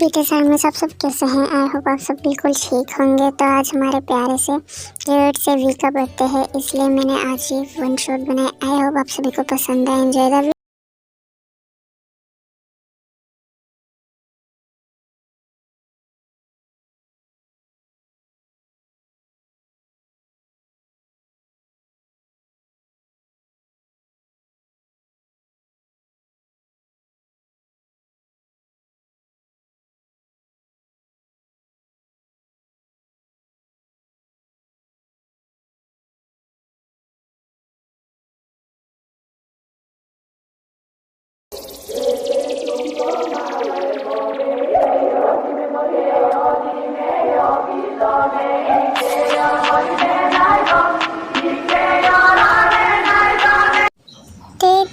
बीटे sir में सब कैसे हैं। आई होप आप सब बिल्कुल ठीक होंगे। तो आज हमारे प्यारे से क्यूट से वी का बर्थडे है, इसलिए मैंने आज ये वन शॉट बनाया। आई होप आप सभी को पसंद है। एंजॉय द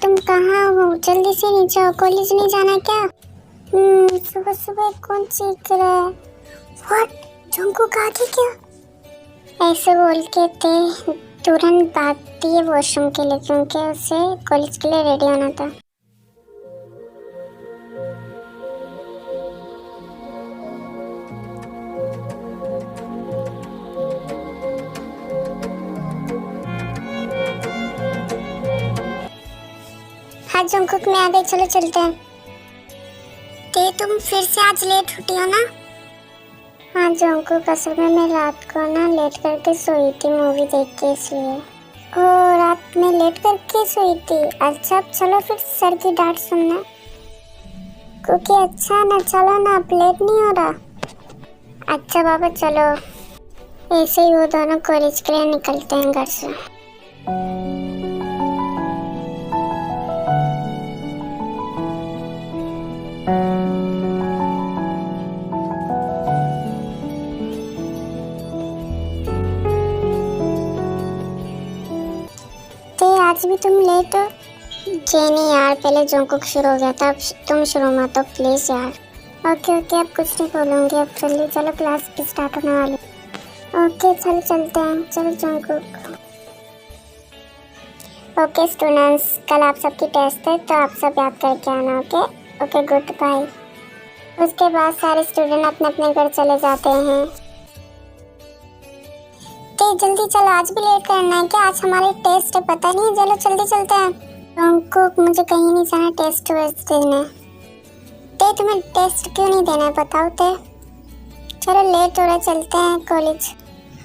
तुम कहाँ हो? जल्दी से नीचे आओ। कॉलेज नहीं जाना क्या? सुबह सुबह कौन चीख रहा है? व्हाट? जंकुक आ गया क्या? ऐसे बोल के थे तुरंत भागती है वॉशरूम के लिए, क्योंकि उसे कॉलेज के लिए रेडी होना था। हाँ जंकुक में आ गए, चलो चलते हैं। तुम फिर से आज लेट उठी हो ना? हाँ जंकुक, असल में मैं रात को ना लेट करके सोई थी मूवी देख के, इसलिए। ओ, रात में लेट करके सोई थी। अच्छा चलो फिर सर की डांट सुनना, क्योंकि अच्छा ना, चलो ना, अब लेट नहीं हो रहा। अच्छा बाबा चलो। ऐसे ही वो दोनों कॉलेज के लिए निकलते हैं घर से। आज भी तुम लेट हो? जेनी यार, पहले जंकुक शुरू हो गया था, अब तुम शुरू मत हो प्लीज यार। ओके अब कुछ नहीं बोलूँगी। अब जल्दी चलो, क्लास की स्टार्ट होने वाली। ओके चलो चलते हैं। चलो जंकुक। ओके स्टूडेंट्स, कल आप सबकी टेस्ट है, तो आप सब याद करके आना। Okay goodbye. उसके बाद सारे स्टूडेंट अपने अपने घर चले जाते हैं। जल्दी चलो, आज भी लेट करना है क्या? आज हमारी टेस्ट है, पता नहीं। चलो जल्दी चलते हैं। जंकुक, मुझे कहीं नहीं जाना टेस्ट देने। तुम्हें टेस्ट क्यों नहीं देना है बताओ? चलो लेट हो रहा, चलते हैं कॉलेज।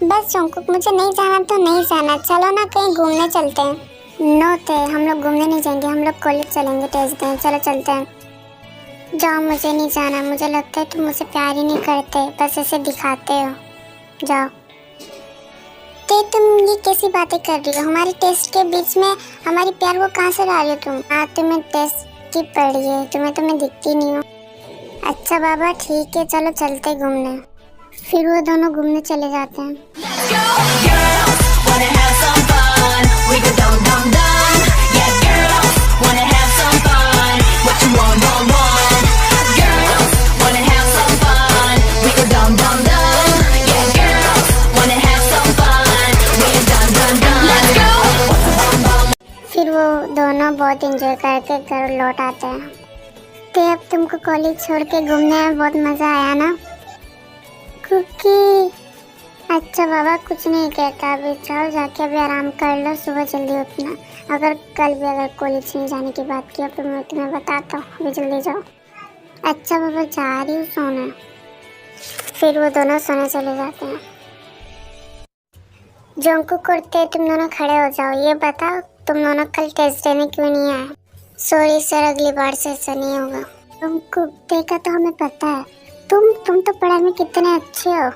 बस जंकुक, मुझे नहीं जाना तो नहीं जाना, चलो ना कहीं घूमने चलते हैं। नो हम लोग घूमने नहीं जाएंगे, हम लोग कॉलेज चलेंगे टेस्ट देने। चलो चलते हैं। जाओ, मुझे नहीं जाना। मुझे लगता है तुम मुझे प्यार ही नहीं करते, बस ऐसे दिखाते हो। जाओ। तुम ये कैसी बातें कर रही हो? हमारी टेस्ट के बीच में हमारी प्यार को कहाँ से ला रही हो तुम? हाँ, तुम्हें टेस्ट की पड़ी है, तुम्हें दिखती नहीं हो। अच्छा बाबा ठीक है, चलो चलते घूमने। फिर वो दोनों घूमने चले जाते हैं। फिर वो दोनों बहुत एंजॉय करके घर लौट आते हैं। अब तुमको कॉलेज छोड़ के घूमने में बहुत मज़ा आया ना? क्योंकि अच्छा बाबा कुछ नहीं कहता, अभी जाओ जाके अभी आराम कर लो, सुबह जल्दी उठना। अगर कल भी अगर कॉलेज नहीं जाने की बात की तो मैं तुम्हें बताता हूँ, अभी जल्दी जाओ। अच्छा बाबा जा रही हूँ सोने। फिर वो दोनों सोने चले जाते हैं। जंकुक करते तुम दोनों खड़े हो जाओ, ये बताओ तुम दोनों कल टेस्ट देने क्यों नहीं आए? सॉरी सर, अगली बार से ऐसा नहीं होगा। तुमको देखा तो हमें पता है, तुम तो पढ़ाई में कितने अच्छे हो।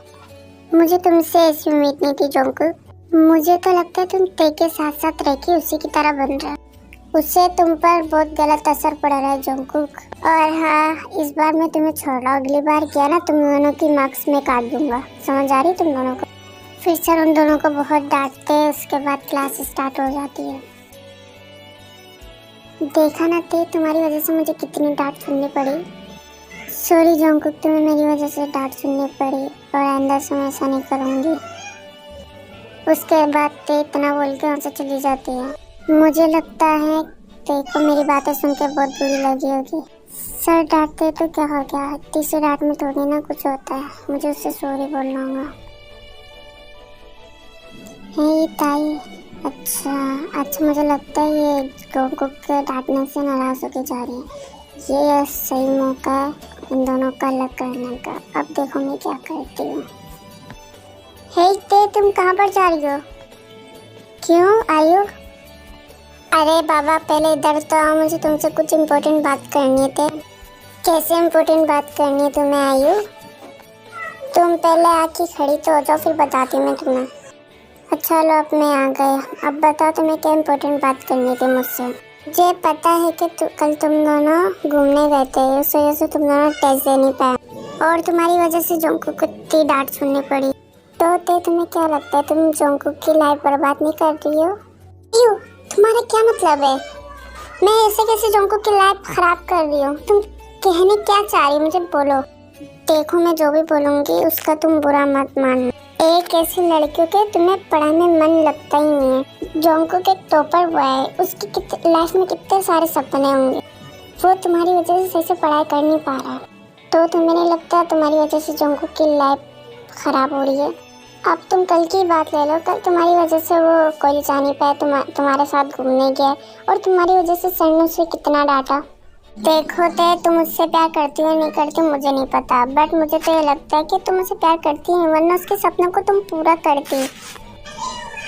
मुझे तुमसे ऐसी उम्मीद नहीं थी जंकुक। मुझे तो लगता है तुम ते के साथ साथ रह के उसी की तरह बन रहे हो। उससे तुम पर बहुत गलत असर पड़ रहा है जंकुक। और हाँ, इस बार मैं तुम्हें छोड़ रहा हूँ, अगली बार किया ना तुम दोनों की मार्क्स में काट दूंगा। समझ आ रही तुम दोनों को? फिर सर उन दोनों को बहुत डांटते हैं। उसके बाद क्लास स्टार्ट हो जाती है। देखा ना तुम्हारी वजह से मुझे कितनी डांट सुननी पड़ी। सॉरी जंकुक, तुम्हें मेरी वजह से डांट सुननी पड़ी, और आइंदा से मैं ऐसा नहीं करूँगी। उसके बाद इतना बोल के वहाँ से चली जाती है। मुझे लगता है को मेरी बातें सुन के बहुत बुरी लगी होगी। सर डांटते तो क्या हो गया, तीसरी डांट में थोड़ी ना कुछ होता है, मुझे उससे सॉरी बोलना होगा। हे ताई, अच्छा मुझे लगता है ये जंगकुक के डांटने से नाराज होके जा रही है। ये सही मौका है इन दोनों का अलग करने का। अब देखो मैं क्या करती हूँ। हे ते, तुम कहाँ पर जा रही हो? क्यों आई हो? अरे बाबा पहले इधर तो आओ, मुझे तुमसे कुछ इम्पोर्टेंट बात करनी थी। कैसे इम्पोर्टेंट बात करनी है तुम्हें आई हो? तुम पहले आके खड़ी तो हो जाओ, फिर बताती मैं तुम्हें। अच्छा लो, अब मैं आ गया। अब बताओ तुम्हें क्या इम्पोर्टेंट बात करनी थी मुझसे। मुझे पता है कि कल तुम दोनों घूमने गए थे, उस वजह से तुम दोनों टेस्ट दे नहीं पाए और तुम्हारी वजह से जंगकुक को इतनी डांट सुननी पड़ी। तो तुम्हें क्या लगता है तुम जंगकुक की लाइफ बर्बाद नहीं कर रही हो? क्यों? तुम्हारा क्या मतलब है? मैं ऐसे कैसे जंगकुक की लाइफ खराब कर रही हूँ? तुम कहने क्या चाह रही मुझे बोलो। देखो मैं जो भी बोलूँगी उसका तुम बुरा मत मानना। एक ऐसी लड़की के तुम्हें पढ़ाई में मन लगता ही नहीं है। जंगकुक एक टॉपर हुआ है, उसकी लाइफ में कितने सारे सपने होंगे, वो तुम्हारी वजह से सही से पढ़ाई कर नहीं पा रहा है। तो तुम्हें नहीं लगता तुम्हारी वजह से जंगकुक की लाइफ खराब हो रही है? अब तुम कल की बात ले लो, कल तुम्हारी वजह से वो कॉलेज जा नहीं पाया, तुम्हारे साथ घूमने गया और तुम्हारी वजह से सर ने उसे कितना डांटा। देखो ते, तुम मुझसे प्यार करती हो नहीं करती मुझे नहीं पता, बट मुझे तो ये लगता है कि तुम मुझसे प्यार करती है, वरना उसके सपनों को तुम पूरा करती।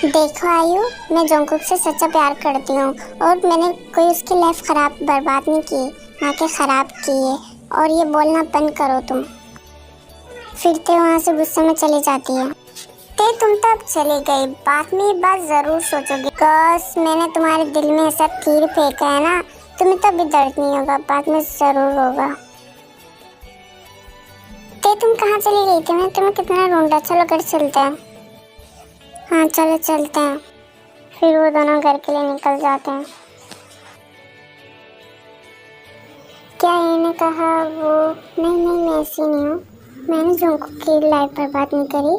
देखो आयु, मैं जंगकुक से सच्चा प्यार करती हूँ और मैंने कोई उसकी लाइफ खराब बर्बाद नहीं की, ना कि खराब की है। और ये बोलना बंद करो तुम। फिर ते वहाँ से गुस्से में चली जाती है। ते तुम तो अब चली गई, बाद में ये बात जरूर सोचोगी। बस मैंने तुम्हारे दिल में ऐसा तीर फेंका है ना, तुम्हें तो अभी दर्द नहीं होगा, बाद में जरूर होगा। ते तुम कहाँ चली गई थी? मैं तुम्हें कितना ढूंढा। चलो घर चलते हैं। हाँ चलो चलते हैं। फिर वो दोनों घर के लिए निकल जाते हैं। क्या इन्हें कहा वो? नहीं मैं ऐसी नहीं हूँ, मैंने जंगकुक की लाइफ बर्बाद नहीं करी,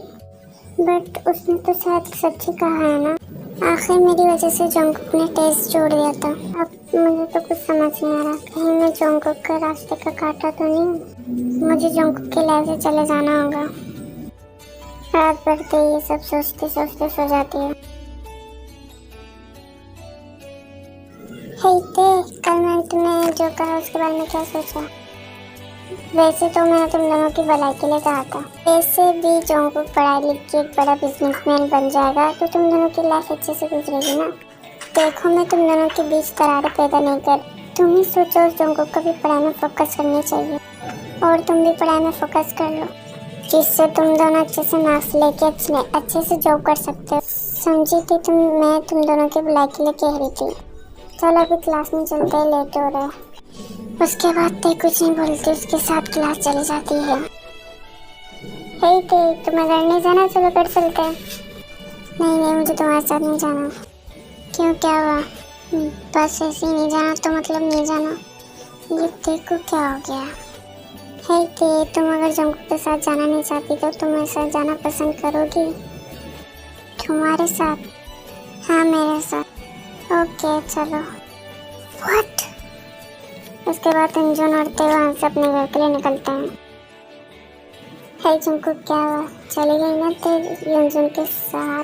बट उसने तो शायद सच्ची कहा है ना। आखिर मेरी वजह से जंगकुक ने टेस्ट छोड़ दिया था। अब मुझे तो कुछ समझ नहीं आ रहा, कहीं मैं जंगकुक का रास्ते का काटा तो नहीं। मुझे जंगकुक की लाइफ से चले जाना होगा। रात भर ये सब सोचते सोचते सो जाती है। कल मैंने तुम्हें जो कहा उसके बारे में क्या सोचा? वैसे तो मैंने तुम दोनों की भलाई के लिए कहा था। वैसे भी जंगकुक पढ़ाई लिख के एक बड़ा बिजनेसमैन बन जाएगा तो तुम दोनों की लाइफ अच्छे से गुजरेगी ना। देखो मैं तुम दोनों के बीच दरारें पैदा नहीं कर, तुम ही सोचो जंगकुक को भी पढ़ाई में फोकस करनी चाहिए और तुम भी पढ़ाई में फोकस कर लो, जिससे तुम दोनों अच्छे से मार्क्स लेके अच्छे से जॉब कर सकते हो। समझी थी मैं तुम दोनों की भलाई के लिए कह रही थी। चलो अभी क्लास में चलते हैं, लेट हो रहा है। उसके बाद ते कुछ नहीं बोलती, उसके साथ क्लास चली जाती है। हे ते, तुम्हें घर नहीं जाना? चलो घर चलते हैं। नहीं मुझे तुम्हारे साथ नहीं जाना। क्यों, क्या हुआ? बस ऐसे ही नहीं जाना तो मतलब नहीं जाना? ये देखो क्या हो गया। हे ते, तुम अगर जंगकुक के साथ जाना नहीं चाहती तो तुम मेरे साथ जाना पसंद करोगी? तुम्हारे साथ? हाँ मेरे साथ। ओके चलो। व्हाट? उसके बाद अंजुन और ते वहाँ से अपने घर के लिए निकलते हैं। हे जंगकुक, क्या हुआ? चली गई ना ते अंजुन के साथ?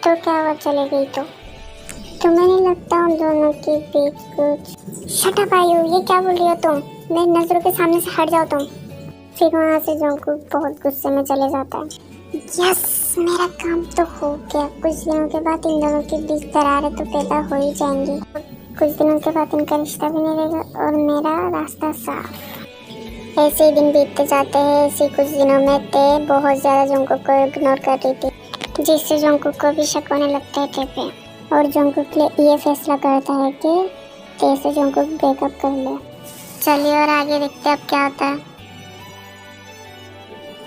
तो क्या हुआ चली गई तो? तुम्हें नहीं लगता उन दोनों के बीच कुछ? शट अप आयु, ये क्या बोल रही हो तुम? मेरी नजरों के सामने से हट जाओ तुम। फिर वहाँ से जंगकुक बहुत गुस्से में चले जाता है। यस, मेरा काम तो हो गया। कुछ दिनों के बाद इन दोनों के बीच दरारें तो पैदा हो ही जाएंगी। कुछ दिनों के बाद इनका रिश्ता भी नहीं रहेगा और मेरा रास्ता साफ। ऐसे ही दिन बीतते जाते हैं। ऐसे कुछ दिनों में ते बहुत ज़्यादा जंगकुक को इग्नोर कर रही थी, जिससे जंगकुक को भी शक होने लगता है ते पे। और जंगकुक ये फैसला करता है कि ते से जंगकुक ब्रेकअप कर ले। चलिए और आगे देखते हैं अब क्या होता है।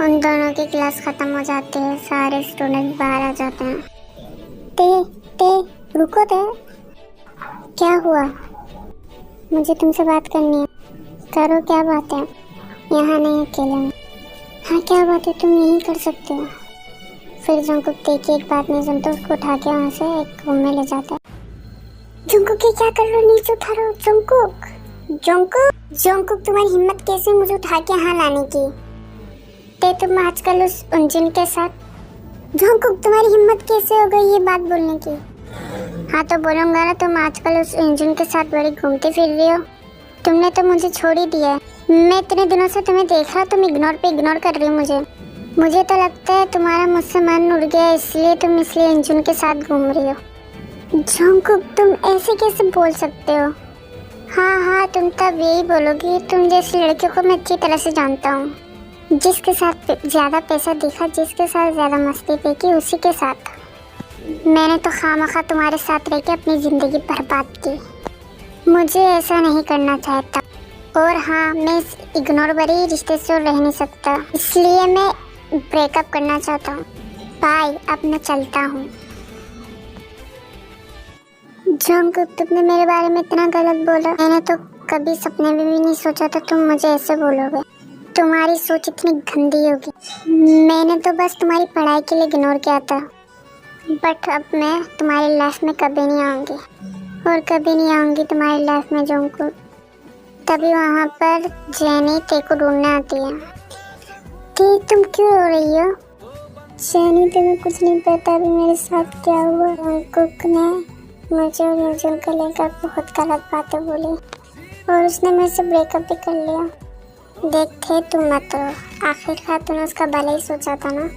उन दोनों की क्लास खत्म हो जाती है, सारे स्टूडेंट बाहर आ जाते हैं। ते रुको ते, क्या हुआ? मुझे तुमसे बात करनी है। करो, क्या बात है? यहाँ नहीं, अकेले में। हाँ क्या बात है, तुम यही कर सकते हो। फिर जंगकुक ते की एक बात नहीं सुनता, उसको उठा के वहाँ से एक रूम में ले जाता है। जंगकुक क्या कर रहे हो? नीचे उठा रहे हो? जंगकुक जंगकुक तुम्हारी हिम्मत कैसे मुझे उठा के यहाँ लाने की? ते तुम आजकल उस उनजिन के साथ। जंगकुक तुम्हारी हिम्मत कैसे हो गई ये बात बोलने की? हाँ तो बोलूँगा ना, तुम आजकल उस इंजन के साथ बड़ी घूमती फिर रही हो। तुमने तो मुझे छोड़ ही दिया है। मैं इतने दिनों से तुम्हें देख रहा, तुम इग्नोर कर रही हो मुझे तो लगता है तुम्हारा मुझसे मन उड़ गया, इसलिए तुम इंजन के साथ घूम रही हो। जंगकुक तुम ऐसे कैसे बोल सकते हो? हाँ तुम तब यही बोलोगी। तुम जैसी लड़कियों को मैं अच्छी तरह से जानता हूँ। जिसके साथ ज़्यादा पैसा दिखा, जिसके साथ ज़्यादा मस्ती फेंकी, उसी के साथ। मैंने तो खामखा तुम्हारे साथ रह के अपनी ज़िंदगी बर्बाद की। मुझे ऐसा नहीं करना चाहता। और हाँ, मैं इस इग्नोर भरे रिश्ते से रह नहीं सकता, इसलिए मैं ब्रेकअप करना चाहता हूँ। बाय, अब मैं चलता हूँ। जंगकुक तुमने मेरे बारे में इतना गलत बोला। मैंने तो कभी सपने में भी नहीं सोचा था तुम मुझे ऐसे बोलोगे। तुम्हारी सोच इतनी गंदी होगी। मैंने तो बस तुम्हारी पढ़ाई के लिए इग्नोर किया था, बट अब मैं तुम्हारी लाइफ में कभी नहीं आऊँगी और कभी नहीं आऊँगी तुम्हारी लाइफ में जंगकुक। तभी वहाँ पर जेनी तेरे को ढूंढने आती है। तुम क्यों रो रही हो? जेनी तुम्हें कुछ नहीं पता अभी मेरे साथ क्या हुआ। जंगकुक ने मुझे और युजन को लेकर बहुत गलत बातें बोली और उसने मेरे से ब्रेकअप भी कर लिया। देखते तुम मत रो, आखिरकार तूने उसका भला ही सोचा था ना।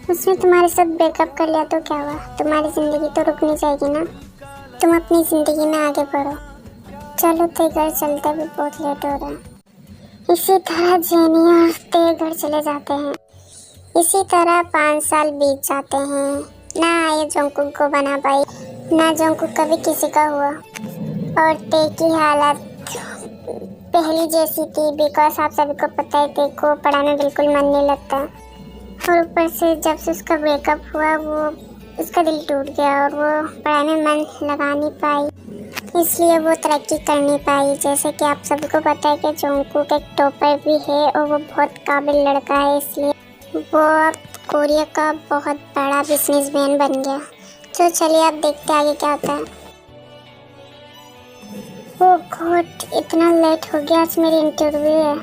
उसने तुम्हारे साथ ब्रेकअप कर लिया तो क्या हुआ? तुम्हारी ज़िंदगी तो रुकनी चाहिए ना। तुम अपनी ज़िंदगी में आगे बढ़ो। चलो ते घर चलते, भी बहुत लेट हो रहा है। इसी तरह जेनी और ते घर चले जाते हैं। इसी तरह 5 साल बीत जाते हैं। ना ये जंगकुक को बना पाई, ना जंगकुक कभी किसी का हुआ। और ते की हालत पहली जैसी थी, बिकॉज आप सभी को पता है ते को पढ़ाई में बिल्कुल मन नहीं लगता। और ऊपर से जब से उसका ब्रेकअप हुआ, वो उसका दिल टूट गया और वो पढ़ाई में मन लगा नहीं पाई, इसलिए वो तरक्की कर नहीं पाई। जैसे कि आप सभी को पता है कि जंगकुक एक टॉपर भी है और वो बहुत काबिल लड़का है, इसलिए वो अब कोरिया का बहुत बड़ा बिजनेसमैन बन गया। तो चलिए अब देखते आगे क्या होता है। ओ गॉड, इतना लेट हो गया, आज मेरी इंटरव्यू है।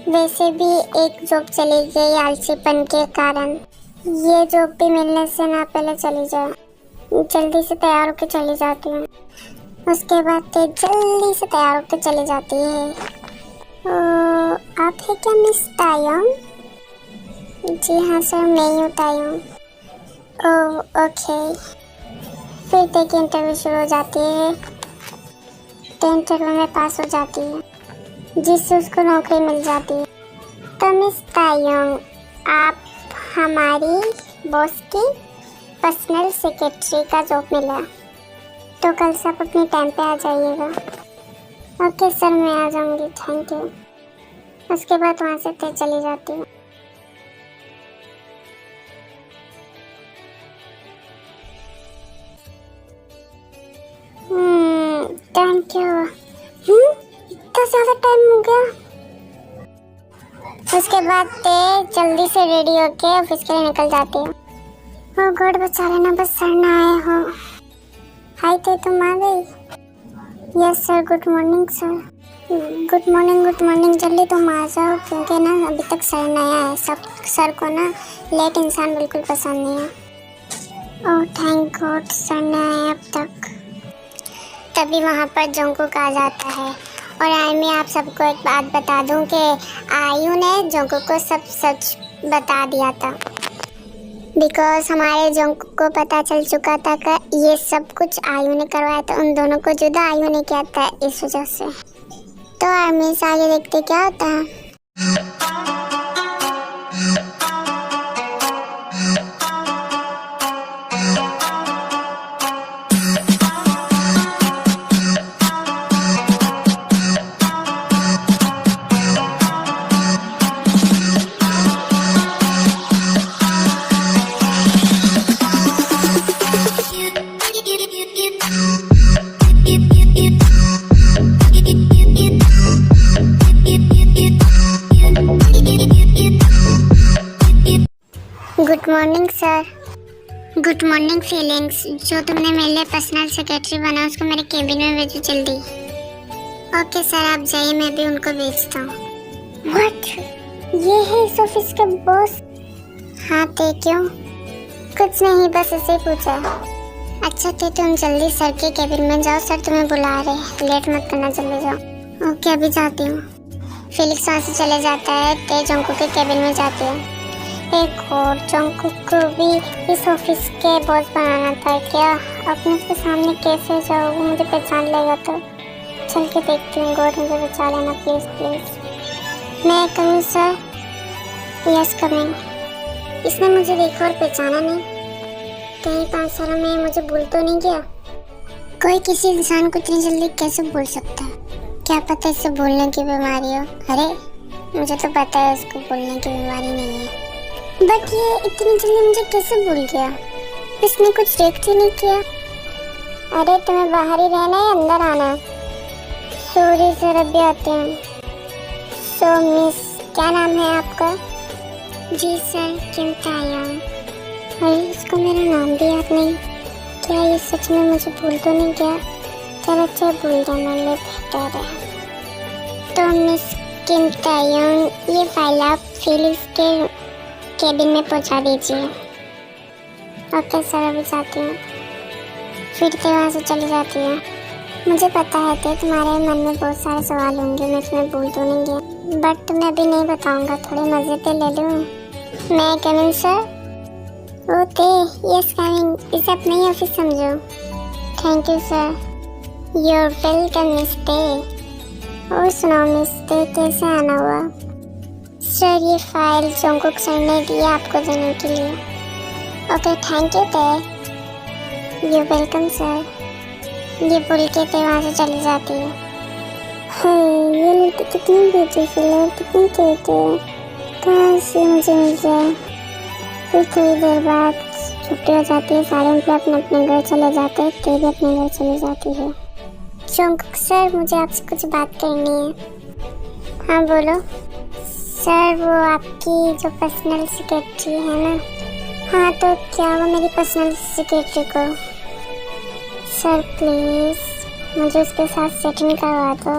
वैसे भी एक जॉब चली गई आलसीपन के कारण। ये जॉब भी मिलने से ना पहले चली जाए। जल्दी से तैयार होकर चली जाती हूँ। उसके बाद ते जल्दी से तैयार होकर चली जाती है। आप है क्या मिस तायोंग? जी हाँ सर, मैं ही हूँ तायोंग। Oh okay. फिर ते की इंटरव्यू शुरू हो जाती है। ते इंटरव्यू में पास हो जाती है, जिससे उसको नौकरी मिल जाती है। तो मिस तायोंग, आप हमारी बॉस की पर्सनल सेक्रेटरी का जॉब मिला, तो कल से आप अपने टाइम पे आ जाइएगा। ओके सर, मैं आ जाऊंगी, थैंक यू। उसके बाद वहाँ से ते चली जाती हूँ। टाइम क्या हुआ? इतना ज़्यादा टाइम हो गया। उसके बाद ते जल्दी से रेडी होके ऑफिस के लिए निकल जाती है। ओह गॉड, बचा लेना, बस सर ना आए हो। हाय ते, तुम आ गई? Yes sir, good morning sir. Good morning, जल्दी तुम आ जाओ, क्योंकि ना अभी तक सर नया है। सब सर को ना लेट इंसान बिल्कुल पसंद नहीं है। ओह थैंक गॉड, सर नया है अब तक। तभी वहाँ पर जंगकुक आ जाता है। और आई मैं आप सबको एक बात बता दूं कि आयु ने जंगकुक को सब सच बता दिया था, बिकॉज हमारे जंगकुक को पता चल चुका था कि ये सब कुछ आयु ने करवाया था। उन दोनों को जुदा आयु ने किया था, इस वजह से। तो आर्मी से आगे देखते क्या होता है। Good morning sir. Good morning feelings. जो तुमने मेरे लिए पर्सनल सेक्रेटरी बना उसको मेरे केबिन में भेजो जल्दी। ओके सर, आप जाइए, मैं भी उनको भेजता हूँ। व्हाट? ये है इस ऑफिस के बॉस? हाँ ते क्यों? कुछ नहीं, बस ऐसे ही पूछा। अच्छा ते तुम जल्दी सर के केबिन में जाओ, सर तुम्हें बुला रहे हैं, लेट मत करना, जल्दी जाओ। ओके अभी जाती हूँ। फिलिक्स वहाँ से चले जाता है, ते जोंगकुक के केबिन में जाती है। एक और जोंगकुक को भी इस ऑफिस के बॉस बनाना था क्या? अपने उसके सामने कैसे जाऊँ, वो मुझे पहचान लेगा तो। चल के देखती हूँ, गॉड मुझे बचा लेना प्लीज प्लीज। मैं कमिंग सर? Yes coming. इसने मुझे देखा और पहचाना नहीं, कहीं 5 सालों में मुझे भूल तो नहीं गया? कोई किसी इंसान को इतनी जल्दी कैसे भूल सकता है? क्या पता इससे भूलने की बीमारी हो। अरे मुझे तो पता है इसको भूलने की बीमारी नहीं है, बट ये इतनी जल्दी मुझे कैसे भूल गया? इसने कुछ रिएक्ट ही नहीं किया। अरे तुम्हें बाहर ही रहना है, अंदर आना। सॉरी सर, अभी आते हैं। सो मिस, क्या नाम है आपका? जी सर, किम तायंग। अरे इसको मेरा नाम भी याद नहीं। क्या ये सच में मुझे भूल तो नहीं गया? चलो अच्छा भूल जाना ले बेहतर है। तो मिस किम तायंग, ये फाइल आप फिलिक्स के केबिन में पहुंचा दीजिए। ओके सर, अभी जाती हूँ। फिर तो वहाँ से चली जाती है। मुझे पता है कि तुम्हारे मन में बहुत सारे सवाल होंगे, मैं तुम्हें भूल तो नहीं गया, बट मैं अभी नहीं बताऊँगा, थोड़े मज़े तो ले लूँ। मैं coming sir? Okay yes coming, इसे अपना ही ऑफिस समझो। Thank you sir. Your welcome mister. और सुनाओ मिस्टे, कैसे आना हुआ? सर ये फाइल जोंगकुक सर ने दी है आपको देने के लिए। ओके थैंक यू ते। You welcome sir. ये बोल के ते वहाँ से चली जाती है। हाय ये लड़की कितनी ब्यूटीफुल है, कितनी क्यूट है, कहाँ से मुझे मिल जाए। फिर थोड़ी देर बाद छुट्टी हो जाती है, सारे एम्प्लॉय अपने अपने घर चले जाते हैं, ते भी अपने घर चली जाती है। जोंगकुक सर मुझे आपसे कुछ बात करनी है। हाँ बोलो। सर वो आपकी जो पर्सनल सेक्रेटरी है ना? हाँ तो क्या वो मेरी पर्सनल सेक्रेटरी को? सर प्लीज़ मुझे उसके साथ सेटिंग करवा दो।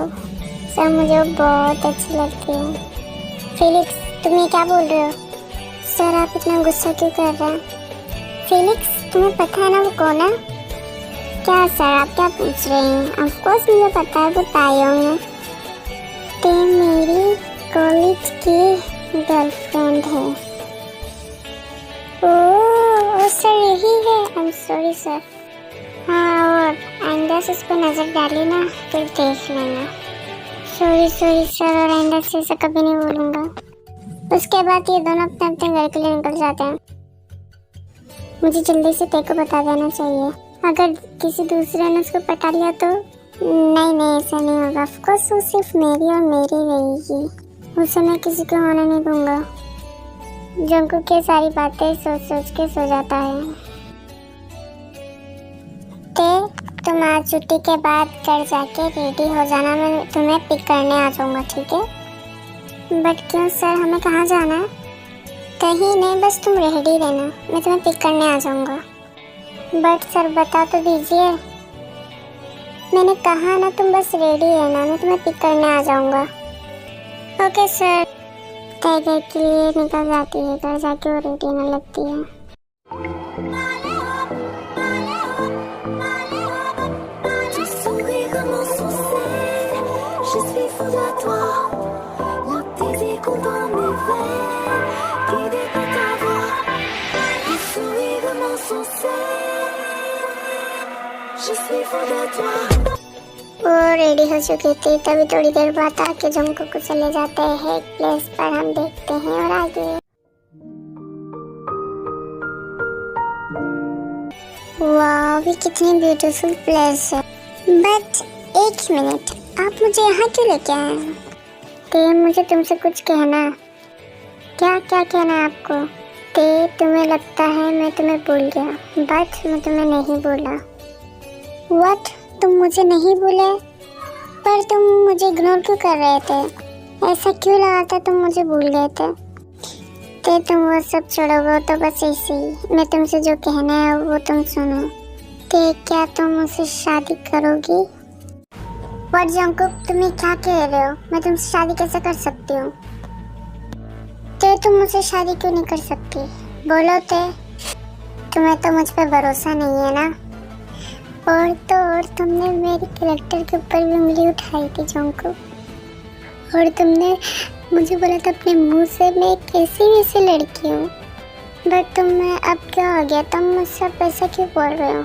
सर मुझे वो बहुत अच्छी लगती है। फिलिक्स तुम ये क्या बोल रहे हो? सर आप इतना गुस्सा क्यों कर रहे हैं? फिलिक्स तुम्हें पता है ना वो कौन है? क्या सर आप क्या पूछ रहे हैं? ऑफ कोर्स मुझे पता है, वो तायंग है, ते मेरी कॉलेज की गर्लफ्रेंड है। ओह सर यही है। I am sorry sir. हाँ और आइंदा से उस पर नज़र डाली ना, फिर देख लेना। सॉरी सॉरी सर, और आइंदा से ऐसा कभी नहीं बोलूँगा। उसके बाद ये दोनों अपने अपने घर के लिए निकल जाते हैं। मुझे जल्दी से तेरे को बता देना चाहिए, अगर किसी दूसरे ने उसको पटा लिया तो। नहीं नहीं ऐसा नहीं होगा, ऑफ कोर्स वो सिर्फ मेरी और मेरी रहेगी, उसे मैं किसी को होने नहीं दूंगा। जोंगकुक की सारी बातें सोच सोच के सो जाता है। ते तुम आज छुट्टी के बाद घर जाके रेडी हो जाना, मैं तुम्हें पिक करने आ जाऊंगा, ठीक है? बट क्यों सर, हमें कहाँ जाना है? कहीं नहीं, बस तुम रेडी रहना, मैं तुम्हें पिक करने आ जाऊंगा। बट सर बता तो दीजिए। मैंने कहा ना तुम बस रेडी रहना, मैं तुम्हें पिक करने आ जाऊंगा। Okay sir. तय देर के लिए निकल जाती है, घर जाके वो रेडी होने लगती है। वो रेडी हो चुकी थी, तभी थोड़ी देर बाद आके जोंगकुक को चले जाते हैं एक प्लेस पर, हम देखते हैं और आगे। वाह भी कितनी ब्यूटीफुल प्लेस है। बट एक मिनट, आप मुझे यहाँ क्यों लेके आए हैं? ते मुझे तुमसे कुछ कहना है। क्या क्या कहना है आपको? ते तुम्हें लगता है मैं तुम्हें भूल गया, बट मैं तुम्हें नहीं भूला। व्हाट? तुम मुझे नहीं भूले? पर तुम मुझे इग्नोर क्यों कर रहे थे? ऐसा क्यों लगा था तुम मुझे भूल गए थे? ते तुम वो सब छोड़ोगे तो बस ऐसे ही, मैं तुमसे जो कहना है वो तुम सुनो। ते क्या तुम मुझसे शादी करोगी? व्हाट जंगकुक, तुम ये क्या कह रहे हो? मैं तुमसे शादी कैसे कर सकती हूँ? ते तुम मुझसे शादी क्यों नहीं कर सकती? बोलो ते, तुम्हें तो मुझ पे भरोसा नहीं है ना? और तुमने मेरे कैरेक्टर के ऊपर भी उंगली उठाई थी जंगकुक। और तुमने मुझे बोला था अपने मुंह से मैं कैसी वैसी लड़की हूँ। बट तुम्हें अब क्या हो गया? तुम मुझसे अब ऐसा क्यों बोल रहे हो?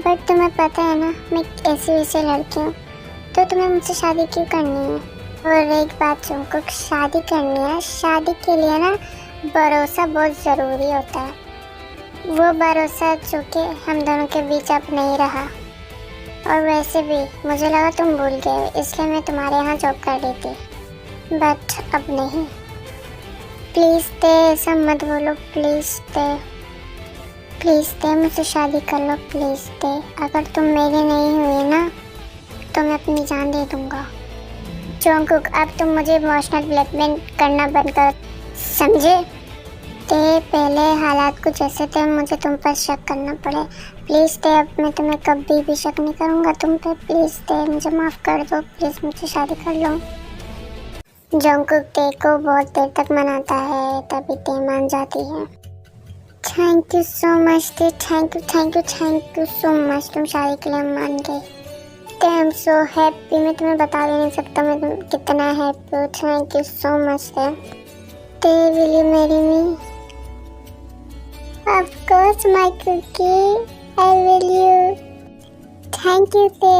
बट तुम्हें पता है ना मैं ऐसी वैसी लड़की हूँ, तो तुम्हें मुझसे शादी क्यों करनी है? और एक बात जंगकुक, शादी करनी है, शादी के लिए ना भरोसा बहुत ज़रूरी होता है। वो भरोसा जो कि हम दोनों के बीच अब नहीं रहा। और वैसे भी मुझे लगा तुम भूल गए, इसलिए मैं तुम्हारे यहाँ जॉब कर रही थी, बट अब नहीं। प्लीज़ ते, ऐसा मत बोलो, प्लीज़ ते मुझसे शादी कर लो, प्लीज़ ते। अगर तुम मेरी नहीं हुई ना तो मैं अपनी जान दे दूँगा। जंगकुक, अब तुम मुझे इमोशनल ब्लैकमेल करना बंद करो, समझे? ते पहले हालात कुछ ऐसे थे, मुझे तुम पर शक करना पड़े। प्लीज़ ते, अब मैं तुम्हें कभी भी शक नहीं करूँगा तुम पे। प्लीज़ ते, मुझे माफ़ कर दो, प्लीज़ मुझसे शादी कर लो। जंगकुक ते को बहुत देर तक मनाता है, तभी ते मान जाती है। थैंक यू सो मच ते, थैंक यू सो मच, तुम शादी के लिए मान गए। ते आई एम सो हैप्पी, मैं तुम्हें बता भी नहीं सकता मैं कितना हैप्पी हूँ। थैंक यू सो मच ते will you marry me? Of course, my cookie. I will you. Thank you, Te.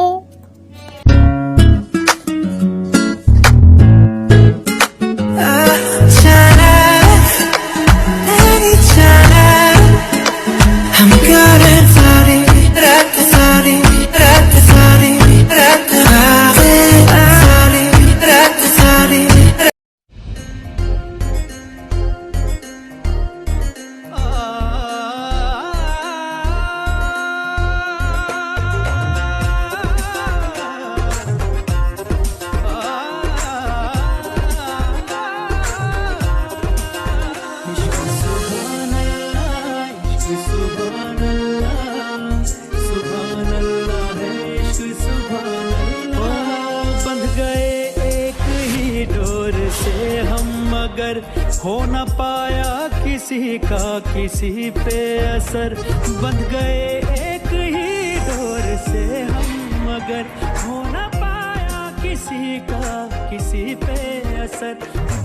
मगर हो न पाया किसी का किसी पे असर, बंध गए एक ही डोर से हम, मगर हो न पाया किसी का किसी पे असर।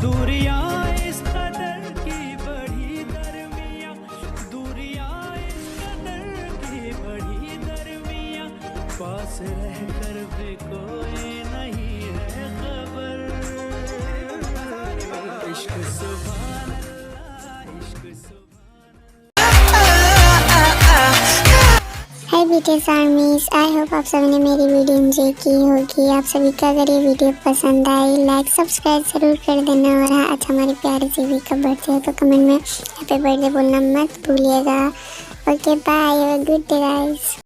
दूरियां इस कदर की बढ़ी दरमियां, दूरियां इस कदर की बढ़ी दरमियां, पास रहकर भी कोई नहीं है खबर। इश्क सुभान अल्लाह, इश्क सुभान अल्लाह। हाय बीटीएस आर्मीज, आई होप आप सभी ने मेरी वीडियो एंजॉय की होगी। आप सभी का अगर ये वीडियो पसंद आई, लाइक सब्सक्राइब जरूर कर देना। और हाँ, आज हमारी प्यारी जीवी का बर्थडे है तो कमेंट में हैप्पी बर्थडे बोलना मत भूलिएगा। Okay bye, good day guys.